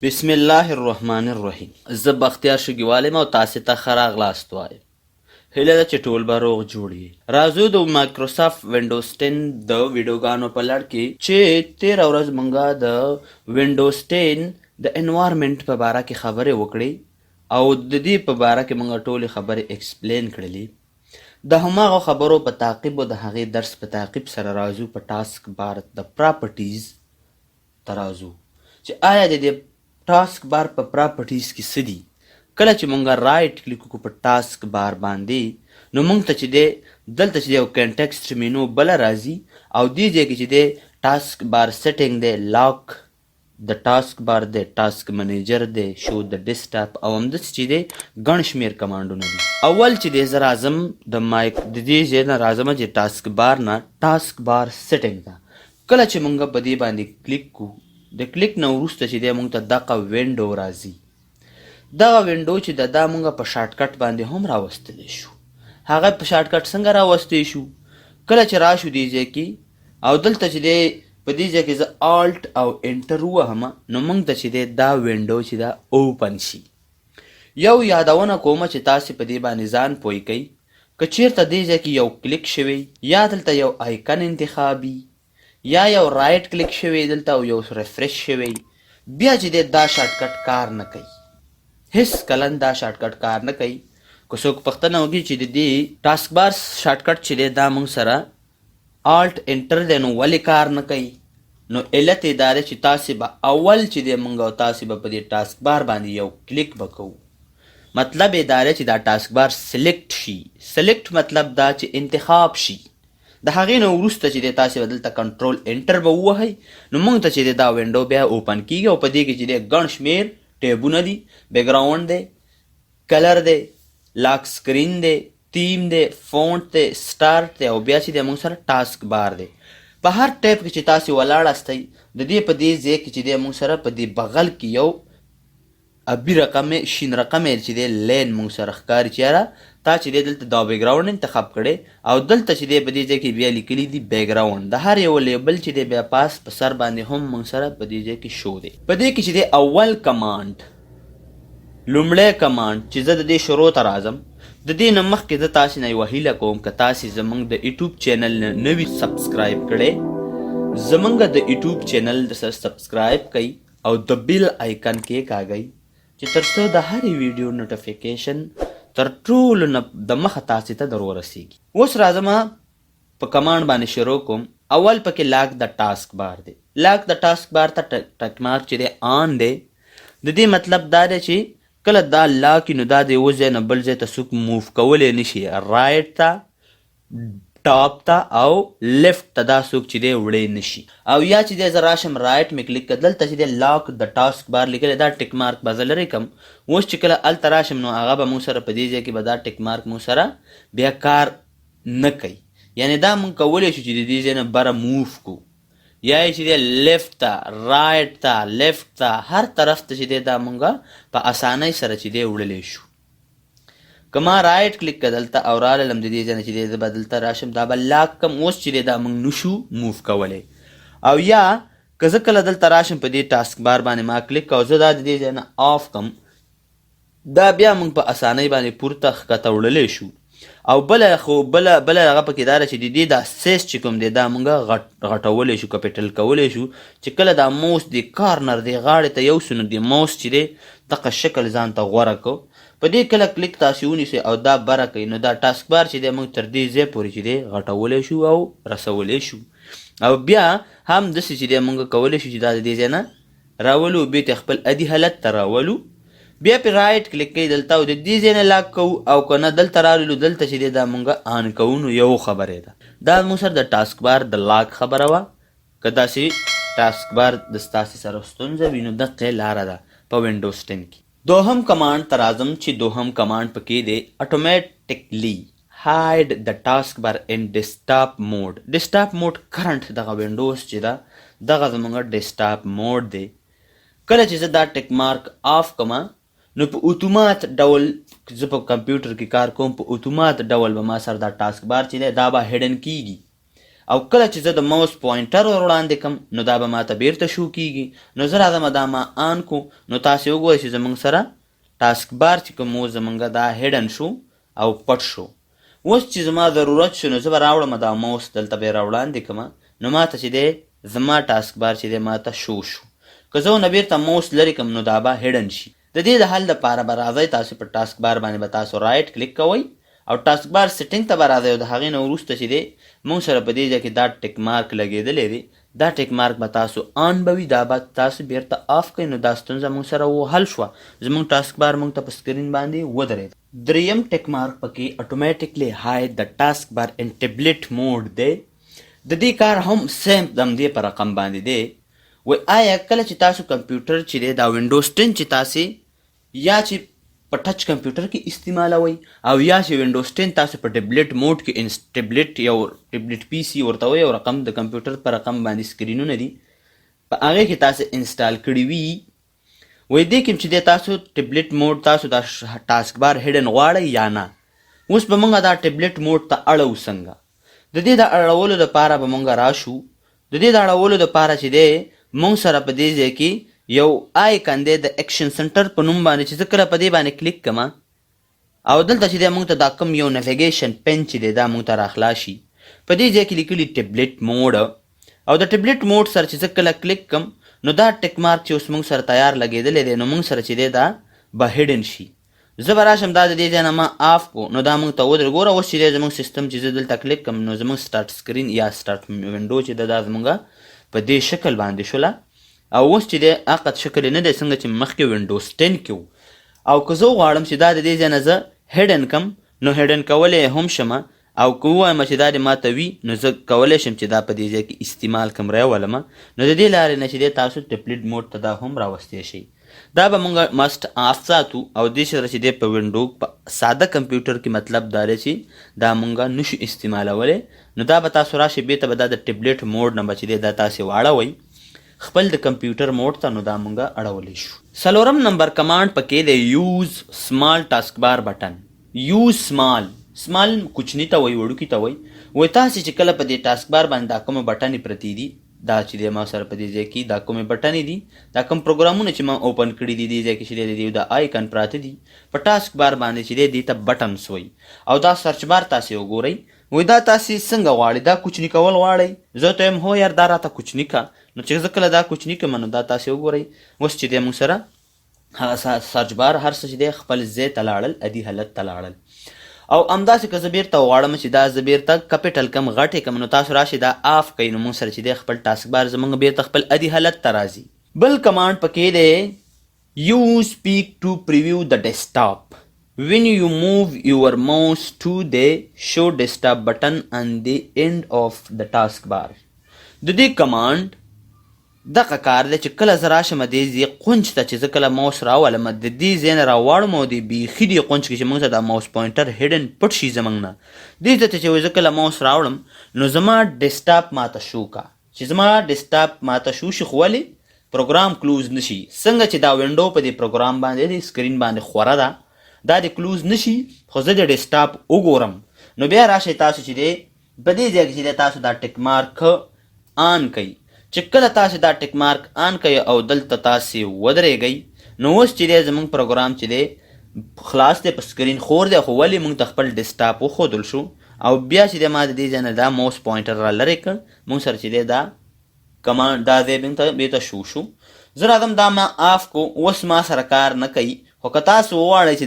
بسم الله الرحمن الرحیم. زه بختیار شګیوال یم او تاسې ته ښه راغلاست وایم. هیله ده چې ټول به روغ جوړ یې. راځو د مایکروسافټ وینډوز 10 د ویډیوګانو په لړ کې چې تېره ورځ مونږه د وینډوز 10 د انوایرمنټ په باره کې خبرې وکړې او د دې په باره کې مونږه ټولې خبرې ایکسپلین کړلې. د هماغو خبرو په تعقیب او د هغې درس په تعقیب سره راځو په ټاسک بار د پراپرټیز ته راځو چې آیا د دې ټاسک بار په پراپرټیز کې څه دي. کله چې مونږه رایټ کلیک وکړو په ټاسک بار باندې نو مونږ ته چې دی دلته چې دی یو کنټکسټ مینو بله راځي او دې ځای کې چې دی ټاسک بار سیټینګ دی، لاک د ټاسک بار دی، ټاسک منیجر دی، شو د ډیسکټاپ او همداسې چې دی ګڼ شمېر کمانډونه دي. اول چې دی زه راځم د دې ځای نه راځم چې ټاسک بار نه ټاسک بار سیټینګ ته. کله چې مونږه په دې باندې کلیک کوو د کلیک نه وروسته چې دی مونږ ته دغه وینډو راځي. دغه وینډو چې دا مونږه په شارټکټ باندې هم راوستلی شو. هغه په شارټکټ څنګه راوستی شو؟ کله چې راشو دې ځای کې او دلته چې دی په دې ځای کې زه آلټ او انټر ووهم نو مونږ ته چې دی دا وینډو چې دا اوپن شي. یو یادونه کومه چې تاسې په دې باندې ځان پوه کوئ که چیرته دې ځای کې یو کلیک شوی یا دلته یو آیکن انتخابي یا یو رایټ کلیک شوی دلته او یو ریفریش شوی بیا چې دی دا شارټکټ کار نه کوي. هیڅ کلن دا شارټکټ کار نه کوي. که څوک پوښتنه وکړي چې د دې ټاسک بار شارټکټ چې دی دا موږ سره آلټ انټر دی نو ولې کار نه کوي؟ نو علت یې دا دی چې تاسې به اول چې دی موږ او تاسې به په دې ټاسک بار باندې یو کلیک به کوو. مطلب یې دا دی چې دا ټاسک بار سلیکټ شي. سلیکټ مطلب دا چې انتخاب شي. د هغې نه وروسته چې دی تاسې به دلته کنټرول انټر به ووهئ نو موږ ته چې دی دا وینډو بیا اوپن کیږي او په دې کې چې دی ګڼ شمېر ټیبونه دي، بیکګراونډ دی، کلر دی، لاک سکرین دی، تیم دی، فونټ دی، سټارټ دی او بیا چې دی موږ سره ټاسک بار دی. په هر ټیپ کې چې تاسې ولاړاستئ د دې په دې ځای کې چې دی موږ سره په دې بغل کې یو ابي رقمې شین رقمې چې دی لین موږ سره ښکاري چې یاره تا چې دی دلته دا بیکګراونډ انتخاب کړی او دلته چې دی په دې ځای کې بیا لیکلي دي بیکګراونډ. د هر یو لیبل چې دی بیا پاس په سر باندې هم موږ سره په دې ځای کې شو دی. په دې کې چې دی اول کمانډ لومړی کمانډ چې زه د دې شروع ته راځم د دې نه مخکې زه تاسې نه یوه هیله کوم که تاسې زموږ د یوټیوب چینل نه نوي سبسکرایب کړی زموږ د یوټیوب چینل د سره سبسکرایب کوئ او د بیل آیکن کې کاږئ چې تر څو د هرې ویډیو نوټیفیکیشن تر ټولو نه د مخه تاسې ته در ورسیږي. اوس راځم په کمانډ باندې شروع کوم. اول پکې لاک د ټاسک بار دی. لاک د ټاسک بار ته ټک مارک چې دی آن دی. د دې مطلب دا دی چې کله دا لاک نو دا د یو ځای نه بل ځای ته څوک موف کولی نه شي. رایټ ته، ټاپ ته او لیفټ ته دا څوک چې دی وړی نه شي. او یا چې دی زه راشم رایټ مې کلیک کړه دلته چې دی لاک د ټاسک بار لیکلی دا ټیک مارک به زه لرې کړم. اوس چې کله هلته راشم نو هغه به موږ سره په دې ځای کې به دا ټیک مارک موږ سره بیا کار نه کوي. یعنې دا موږ کولی شو چې د دې ځای نه بره موف کړو یا یې چې دی لیفټ ته، رایټ ته، لیفټ ته، هر طرف ته چې دی دا موږ په اسانۍ سره چې دی وړلی شو. که ما رایټ کلیک کړه دلته او رالم د دې ځای نه چې دی زه به دلته راشم دا به لاک کړم. اوس چې دی دا موږ نشو موف کولی. او یا که زه کله دلته راشم په دې ټاسک بار باندې ما کلیک او زه دا د دې ځای نه آف کړم دا بیا موږ په اسانۍ باندې پورته ښکته وړلی شو. او بله هغه پکې دا ده چې د دې دا سیس چې کوم دی دا موږ غټولی شو، کپیټل کولی شو چې کله دا موس دی کارنر دی غاړې ته یوسو نو د موس چې دی دغه شکل ځان ته غوره کړو. په دې کله کلیک تاسې ونیسئ او دا بره کوي نو دا ټاسک بار چې دی موږ تر دې ځای پورې چې دی غټولی شو او رسولی شو. او بیا هم داسې چې دی موږ کولی شو چې دا د دې ځای نه راولو بیا ته خپل عادي حالت ته راولو. بیا پې رایټ کلیک کوي دلته او د دې ځای نه لاک کوو او که نه دلته رالو دلته چې دی دا موږ آن کوو نو یو خبرې ده. دا موږ سره د ټاسک بار د لاک خبره وه. که داسې ټاسک بار د ستاسې سره ستونزه وي نو دقې لاره ده په وینډوز 10 کې. دوهم کمانډ ته راځم چې دوهم کمانډ پکې دی اټومیټیکلی هاید د ټاسک بار ان ډیسکټاپ موډ. ډیسکټاپ موډ کرنټ دغه وینډوز چې ده دغه زموږ ډیسکټاپ موډ دی. کله چې زه دا ټیک مارک آف کړم نو په اتومات ډول زه په کمپیوټر کې کار کوم په اتومات ډول به ما سره دا ټاسک بار چې دی دا به هیډن کیږي او کله چې زه د ماوس پوینټر ور وړاندې کم نو دا به ماته بیرته شو کیږي. نو زه راځم دا ما آن کو نو تاسې وګورئ چې زموږ سره ټاسک بار چې کوم و زموږ دا هیډن شو او پټ شو. اوس چې زما ضرورت شو نو زه به راوړم دا ماوس دلته به یې راوړاندې کړم نو ماته چې دی زما ټاسک بار چې دی ماته شو. که زه ونه بیرته ماوس لرې کړم نو دا به هیډن شي. د دې د حل دپاره به راځئ تاسو په ټاسک بار باندې به تاسو رایټ کلیک کوئ او ټاسک بار سیټینګ ته به راځئ او د هغې نه وروسته چې دی موږ سره په دې ځای کې دا ټیک مارک لګېدلی دی دا ټیک مارک به تاسو آن به وي دا به تاسو بیرته آف کړئ نو دا ستونزه موږ سره حل شوه. زموږ ټاسک بار موږ ته په سکرین باندې ودرېد. دریم ټیک مارک پکې اټومیټیکلی هاید د ټاسک بار ان ټیبلیټ موډ دی. د دې کار هم سیم د همدې په رقم باندې دی. وای آیا کله چې تاسو کمپیوټر چې دی دا وینډوز 10 چې تاسې یا چې په ټچ کمپیوټر کې استعمالوئ او یا چې وینډوز 10 تاسو په ټیبلیټ موډ کې ټیبلیټ یو ټیبلیټ پی سي ورته وایي او رقم د کمپیوټر په رقم باندې سکرینونه دي په هغې کې تاسو انسټال کړي وي. وایي دې کې چې دی تاسو ټیبلیټ موډ تاسو دا ټاسک بار هیډن غواړئ یا نه. اوس به موږ دا ټیبلیټ موډ ته اړو څنګه. د دې د اړولو دپاره به موږ راشو. د دې د اړولو دپاره چې دی موږ سره په دې ځای کې یو آیکن دی د ایکشن سنټر په نوم باندې چې زه کله په دې باندې کلیک کړم او دلته چې دی موږ ته دا کوم یو نیویګیشن پین چې دی دا موږ ته راخلاصي. په دې ځای کې لیکلي ټیبلیټ موډ او د ټیبلیټ موډ سره چې زه کله کلیک کړم نو دا ټیک مارک چې اوس موږ سره تیار لګېدلی دی نو موږ سره چې دی دا به هیډن شي. زه به راشم دا د دې ځای نه ما آف کو نو دا موږ ته ودرې. ګوره اوس چې دی زموږ سیسټم چې زه دلته کلیک کړم نو زموږ سټارټ سکرین یا سټارټ وینډو چې ده دا زموږ په دې شکل باندې شوله او اوس چې دی عقد شکل نه دی څنګه چې مخکې وینډوز 10 کې و. او که زه وغواړم چې دا د دې ځای نه زه هیډن کم نو هیډن کولی هم شم او که ووایم چې دا دې ماته وي نو زه کولی شم چې دا په دې ځای کې استعمال کم راولم نو د دې لارې نه چې دی تاسو ټیبلیټ موډ ته دا هم راوستی شئ. دا به موږ مست آف ساتو او دې سره چې دی په وینډو په ساده کمپیوټر کې مطلب دا دی چې دا موږ نشو استعمالولی نو دا به تاسو راشئ بیرته به دا د ټیبلیټ موډ نه به چې دی دا تاسې واړوئ خپل د کمپیوټر موډ ته نو دا مونږه اړولی شو. څلورم نمبر کمانډ پکې دی یوز سمال ټاسک بار بټن. یوز سمال کوچني ته وایي وړوکي ته وایي. وایي تاسې چې کله په دې ټاسک بار باندې دا کومې بټنې پرتې دي دا چې دی ما سره په دې ځای کې دا کومې بټنې دي دا کوم پروګرامونه چې ما اوپن کړي دي دې ځای کې چې دی دا آیکن پراته دي په ټاسک بار باندې چې دی دې ته بټنس وایي. او دا سرچ بار تاسې وګورئ وایي دا تاسې څنګه غواړئ دا کوچني کول غواړئ. زه ته یم هو یار دا راته کوچني که نو چې زه کله دا کوچني کړم نو دا تاسې وګورئ. اوس چې دی موږ سره هغه سرچ بار هر څه چې دی خپل ځای ته لاړل عادي حالت ته لاړل. او همداسې که زه بیرته وغواړم چې دا زه بیرته کپیټل کم غټې کم نو تاسو راشئ دا آف کوئ نو موږ سره چې دی خپل ټاسک بار زموږ بیرته خپل عادي حالت ته راځي. بل کمانډ پکې دی یوز پیک ټو پریویو د ډیسکټاپ. When you move your mouse to the show desktop button on the end of the taskbar. د دې کمانډ دغه کار دی چې کله زه راشم دې ځای قونج ته چې زه کله ماوس راولم د دې ځای نه راواړم او د بیخي دې قونج کې چې موږ ته دا ماوس پوینټر هیډن پټ شي زموږ نه دې ځای ته چې زه کله ماوس راوړم نو زما ډیسکټاپ ماته شو کا چې زما ډیسکټاپ ماته شو شي خو ولې پروګرام کلوز نشي. څنګه چې دا وینډو په دې پروګرام باندې د سکرین باندې خوره ده دا د کلوز نشي خو زه د ډیسکټاپ وګورم نو بیا راشئ تاسو چې دی په دې ځای کې چې دی تاسو دا ټیک مارک آن کوئ. چې کله تاسو دا ټیک مارک آن کوئ او دلته تاسې ودرېږئ نو اوس چې دی زموږ پروګرام چې دی خلاص دی په سکرین خور دی خو ولې موږ ته خپل ډیسکټاپ وښودل شو او بیا چې دی ما د دې ځای نه دا ماوس پوینټر را لرې کړ موږ سره چې دی دا کمانډ دا ځای بیرته شو. زه راځم دا ما آف کو اوس ما سره کار نه کوي خو که تاسو وغواړئ چې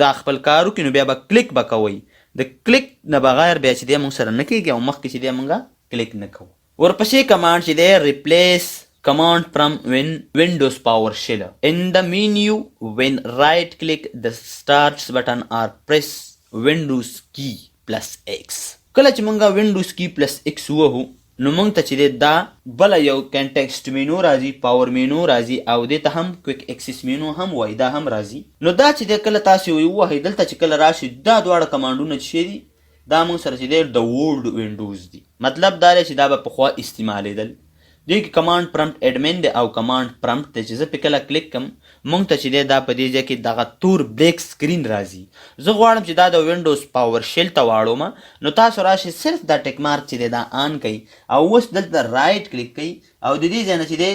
دا خپل کار وکړي نو بیا به کلیک به کوئ. د کلیک نه بغیر بیا چې دی موږ سره نه کېږي او مخکې چې دی موږ کلیک نه کوو. ورپسې کمانډ چې دی ریپلیس کمانډ فرام وینډوز پاور شیل ان د مینیو وین رایټ کلیک د سټارټس بټن آر پریس وینډوز کی پلس ایکس. کله چې موږ وینډوز کی پلس ایکس ووهو نو موږ ته چې دی دا بله یو کنټکسټ مینو راځي پاور مینو راځي او دې ته هم کویک اکسس مینو هم وایي دا هم راځي. نو دا چې دی کله تاسې ووهئ دلته چې کله راشي دا دواړه کمانډونه چې دي دا موږ سره چې دی د وولډ وینډوز دي. مطلب دا دی چې دا به پخوا استعمالېدل دې کې کمانډ پرمپټ اډمن دی او کمانډ پرمپټ دی چې زه پې کله کلیک کم مونږ ته چې دی دا په دې ځای کې دغه تور بلیک سکرین راځي. زه غواړم چې دا د وینډوز پاور شیل ته واړوم نو تاسو راشئ صرف دا ټیک مارک چې دی دا آن کوئ او اوس دلته رایټ کلیک کوئ او د دې ځای نه چې دی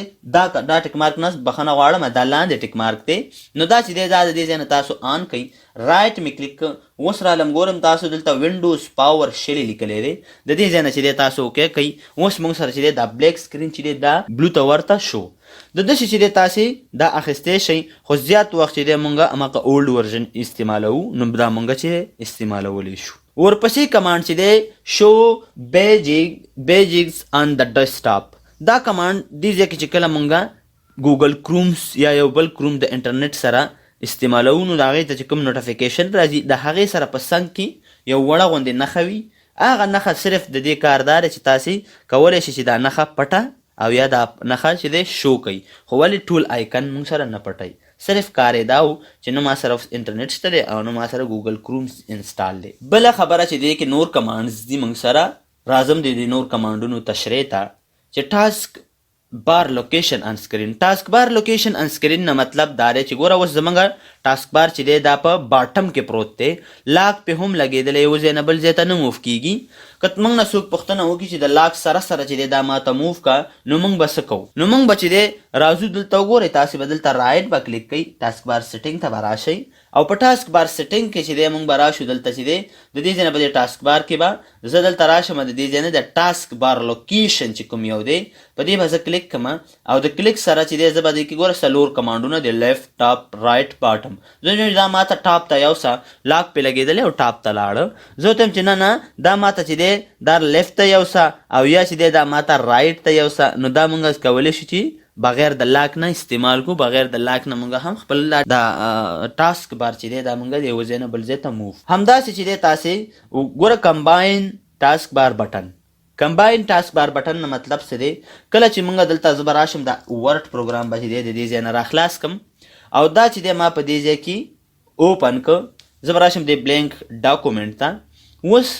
دا ټیک مارک نه بخښنه غواړم دا لاندې ټیک مارک دی نو دا چې دی دا د دې ځای نه تاسو آن کوئ رایټ مې کلیک کړ اوس رالم ګورم تاسو دلته وینډوز پاور شیل لیکلی دی د دې ځای نه چې دی تاسو اوکې کوئ اوس موږ سره چې دی دا بلیک سکرین چې دی دا بلو ته ورته شو. د داسې چې دی تاسې دا اخیستی شئ خو زیات وخت چې دی مونږ هماغه اولډ ورژن استعمالوو نو دا مونږ چې استعمالولی شو. ورپسې کمانډ چې دی شو بیجز آن د ډیسکټاپ دا کمانډ دې ځای کې چې کله مونږ ګوګل کرومس یا یو بل کروم د انټرنیټ سره استعمالوو نو د هغې ته چې کوم نوټیفیکیشن راځي د هغې سره په څنګ کې یو وړه غوندې نښه وي هغه نښه صرف د دې کار دا دی چې تاسې کولی شئ چې دا نښه پټه او یا دا نښه چې دی شو کوي خو ولې ټول آیکن موږ سره نه پټوي صرف کار یې دا و چې نه ما سره انټرنیټ شته دی او نه ما سره ګوګل کرومس انسټال دی. بله خبره چې دی کې نور کمانډز دي موږ سره راځم د دې نور کمانډونو تشریح ته چې ټاسک بار لوکیشن ان سکرین. ټاسک بار لوکیشن ان سکرین نه مطلب دا دی چې ګوره اوس زموږ ټاسک بار چې دی دا په باټم کې پروت دی لاک پې هم لګېدلی یو ځای نه بل ځای ته نه موف کېږي که موږ نه څوک پوښتنه وکړي چې د لاک سره سره چې دی دا ماته موف کا نو موږ به څه کوو نو موږ به چې دی راځو دلته وګورئ تاسې به دلته رایټ به کلیک کوئ ټاسک بار سیټینګ ته به راشئ او په ټاسک بار سیټینګ کې چې دی موږ به راشو دلته چې دی د دې ځای نه به د ټاسک بار کې به زه دلته راشم د دې ځای نه د ټاسک بار لوکیشن چې کوم یو دی په دې به زه کلیک کړم او د کلیک سره چې دی زه به دې کې ګوره څلور کمانډونه د لیفټ ټاپ رایټ باټم زه دا ماته ټاپ ته یوسه لاک پې لګېدلی او ټاپ ته لاړه زه ورته یم چې نه دا ماته چې دی دا لیفټ ته یوسه او یا چې دی دا ماته رایټ ته یوسه نو دا موږ کولی شو چې بغیر د لاک نه استعمال کو بغیر د لاک نه موږ هم خپل د ټاسک بار چې دی دا موږ د یو ځای نه بل ځای ته موف همداسې چې دی تاسې ګوره کمباین ټاسک بار بټن کمباین ټاسک بار بټن نه مطلب څه دی کله چې موږ دلته زه به راشم دا ورډ پروګرام به چې دی د دې ځای نه راخلاص کړم او دا چې دی ما په دې ځای کې اوپن که زه به راشم د بلینک ډاکومنټ ته اوس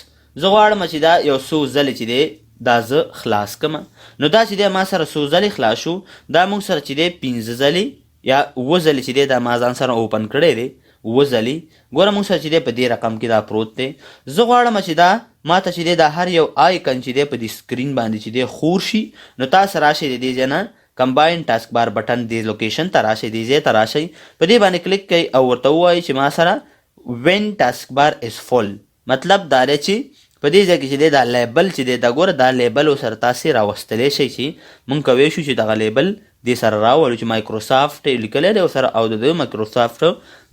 زه غواړم چې دا یو څو ځلې چې دی دا زه خلاص کړم نو دا چې دی ما سره څو ځلې خلاص شو دا موږ سره چې دی 15 ځلې یا 7 ځلې چې دی دا ما ځان سره اوپن کړی دی 7 ځلې ګوره موږ سره چې دی په دې رقم کې دا پروت دی زه غواړم چې دا ما ته چې دی دا هر یو آیکن چې دی په دې سکرین باندې چې دی خور شي نو تاسو راشئ د دې ځای نه کمباین ټاسک بار بټن دی لوکیشن ته راشئ دې ځای ته راشئ په دې باندې کلیک کوئ او ورته ووایئ چې ما سره وین ټاسک بار از فل مطلب دا دی چې په دې ځای کې چې دی دا لیبل چې دی دا ګوره دا لیبل ورسره تاسې راوستلی شئ چې موږ کولی شو چې دغه لیبل دې سره راولو چې مایکروسافټ یې لیکلی دی ورسره او د مایکروسافټ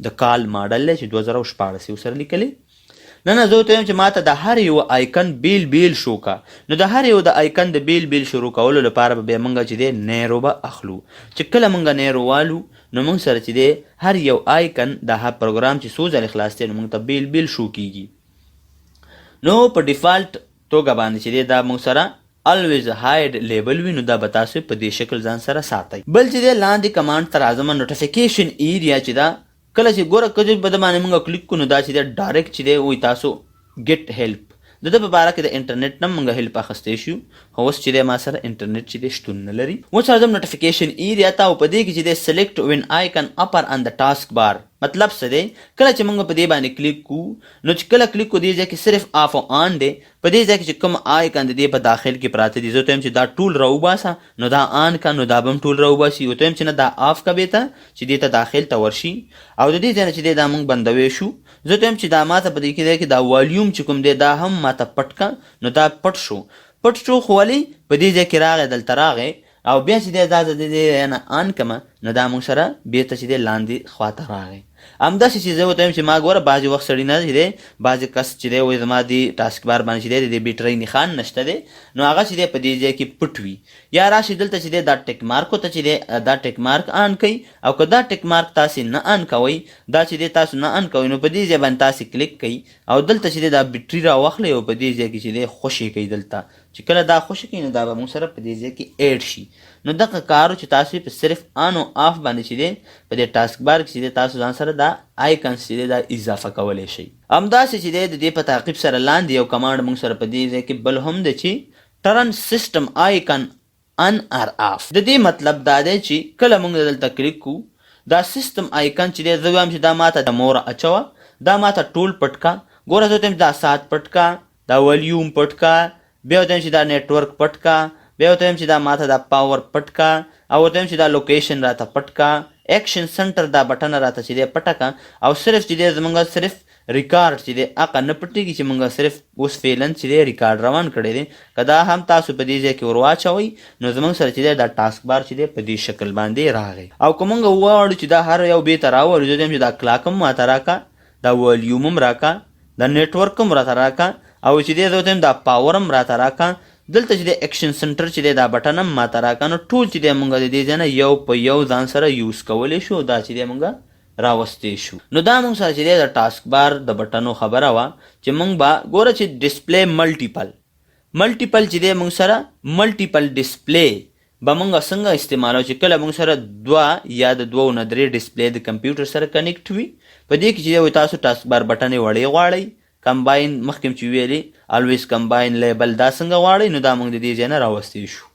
د کال ماډل دی چې 2014 یې ورسره لیکلی نه زه ورته وایم چې ماته د هر یو آیکن بیل بیل شو کا نو د هر یو د آیکن د بیل بیل شروع کولو لپاره به بیا موږ چې دی نیرو به اخلو چې کله موږ نیرو والو نو موږ سره چې دی هر یو آیکن د هر پروګرام چې څو ځلې خلاص دی نو موږ ته بیل بیل شو کیږي نو په ډیفالټ توګه باندې چې دی دا موږ سره الویز هاید لیبل وي نو دا به تاسو په دې شکل ځان سره ساتئ. بل چې دی لاندې کمانډ ته راځم نوټیفیکیشن ایریا چې دا کله چې ګوره که په ده باندې موږ کلیک کړو نو دا چې دی ډایرکټ چې دی وایي تاسو ګیټ هیلپ د ده په باره کې د انټرنیټ نه موږ هیلپ اخیستی شو خو اوس چې دی ما سره انټرنیټ چې دی شتون نه لري. اوس راځم نوټیفیکیشن ایریا ته او په دې کې چې دی سلیکټ وین آیکن اپر ان د ټاسک بار مطلب څه دی کله چې موږ په دې باندې کلیک کوو نو چې کله کلیک کوو دې ځای کې صرف آف او آن دی په دې ځای کې چې کوم آیکن د دې په داخل کې پراته دي زه ورته وایم چې دا ټول راوباسه نو دا آن کا نو دا به هم ټول راوباسي ورته وایم چې نه دا آف کا بیته چې دې ته داخل ته ورشي او د دې ځای نه چې دی دا موږ بندوی شو زه ورته وایم چې دا ماته په دې کې دی چې دا والیوم چې کوم دی دا هم ماته پټ کا نو دا پټ شو خو ولې په دې ځای کې راغی دلته راغی او بیا چې دی دا د دې نه آن کړمه نو دا موږ سره بېرته چې دی لاندې خواته راغی همداسې چې زه ورته وایم چې ما ګوره بعضې وخت سړي نه چې دی بعضې کس چې دی وایي زما دې ټاسک بار باندې چې دی د دې بیټرۍ نښان نشته دی نو هغه چې دی په دې ځای کې پټ وي یا راشي دلته چې دی دا ټیک مارکو ته چې دی دا ټیک مارک آن کوئ او که دا ټیک مارک تاسې نه آن کوئ دا چې دی تاسو نه آن کوئ نو په دې ځای باندې تاسې کلیک کوئ او دلته چې دی دا بیټري راواخلئ او په دې ځای کې چې دی خوشې کوئ دلته چې کله دا خوشې کوي نو دا به موږ سره په دې ځای کې ایډ شي نو دغه کار چې تاسو په صرف آن او آف باندې چې دی په دې ټاسک بار کې چې دی تاسو ځان سره دا آیکنز چې دی دا اضافه کولی شئ. همداسې چې دی د دې په تعقیب سره لاندې یو کمانډ موږ سره په دې ځای کې بل هم دی چې ټرن سیسټم آیکن ان ار اف. د دې مطلب دا دی چې کله موږ دلته کلیک کوو دا سیستم آیکن چې دی زه وایم چې دا ماته د موره اچوه، دا ماته ټول پټ کا. ګوره زه وایم دا ساعت پټ کا، دا ولیوم پټ کا، بیا وایم چې دا نیټورک پټ کا، بیا وایم چې دا ماته دا پاور پټ کا، او وایم چې دا لوکیشن راته پټ کا، ایکشن سنټر دا بټن راته چې دی پټه کا. او صرف چې دی زمونږ صرف ریکارډ چې دی هغه نه پټېږي چې مونږ صرف اوس فعلا چې دی ریکارډ روان کړی دی. که دا هم تاسو په دې ځای کې ور واچوئ نو زمونږ سره چې دی دا ټاسک بار چې دی په دې شکل باندې راغی. او که مونږ وغواړو چې دا هر یو بېرته راولو، زه وایم چې دا کلاک هم ماته راکا، دا ولیوم هم راکا، دا نیټورک هم راته راکا، او چې دی زه وایم دا پاور هم راته راکا. دلته چې د ایکشن سنټر چې دی دا بټن هم ماته راکا. نو ټول چې دی مونږ د دې ځای نه یو په یو ځان سره یوز کولی شو، دا چې دی مونږ راوستې شو. نو دا مونږ سره چې دی د ټاسک بار د بټنو خبره وه چې مونږ به ګوره چې ډسپلی ملټیپل چې دی مونږ سره ملټیپل ډسپلی به مونږ څنګه استعمالو چې کله مونږ سره دوه یا د دوو نه درې ډسپلی د کمپیوټر سره کنیکټ وي. په دې کې چې دی تاسو ټاسک بار بټنې وړې غواړئ، کمباین مخکې چې ویلي الویز کمباین لیبل دا څنګه غواړئ، نو دا مونږ د دې ځای نه راوستې شو.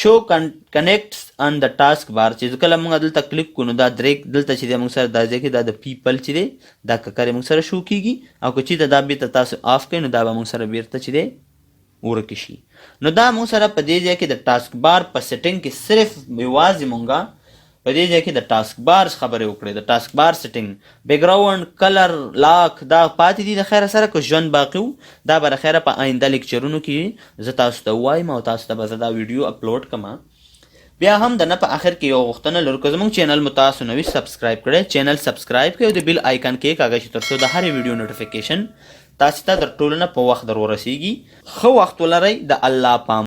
شو کنیکټس ان د ټاسک بار چې کله موږ دلته کلیک کړو نو دا دلته چې دی موږ سره دا ځای کې دا د پیپل چې دی دا ککرې موږ سره شو کېږي. او که چېرته دا بېرته تاسو آف کړئ نو دا به موږ سره بېرته چې دی ورکې شي. نو دا موږ سره په دې ځای کې د ټاسک بار په سیټنګ کې صرف یوازې موږ په دې ځای کې د ټاسک بار خبرې وکړې. د ټاسک بار سیټنګ بیکګراوند کلر لاک دا پاتې دي د خیره سره، که ژوند باقي وو دا به د خیره په آینده لیکچرونو کې زه تاسو ته ووایم او تاسو ته به زه دا ویډیو اپلوډ کړم. بیا هم د نه په آخر کې یو غوښتنه لرو، که زموږ چینل مو تاسو نه وي سبسکرایب کړی، چینل سبسکرایب کړئ او د بیل آیکن کې کاږئ چې تر څو د هرې ویډیو نوټیفیکیشن تاسو ته در ټولو نه په وخت در ورسیږي. ښه وخت ولرئ. د الله پام.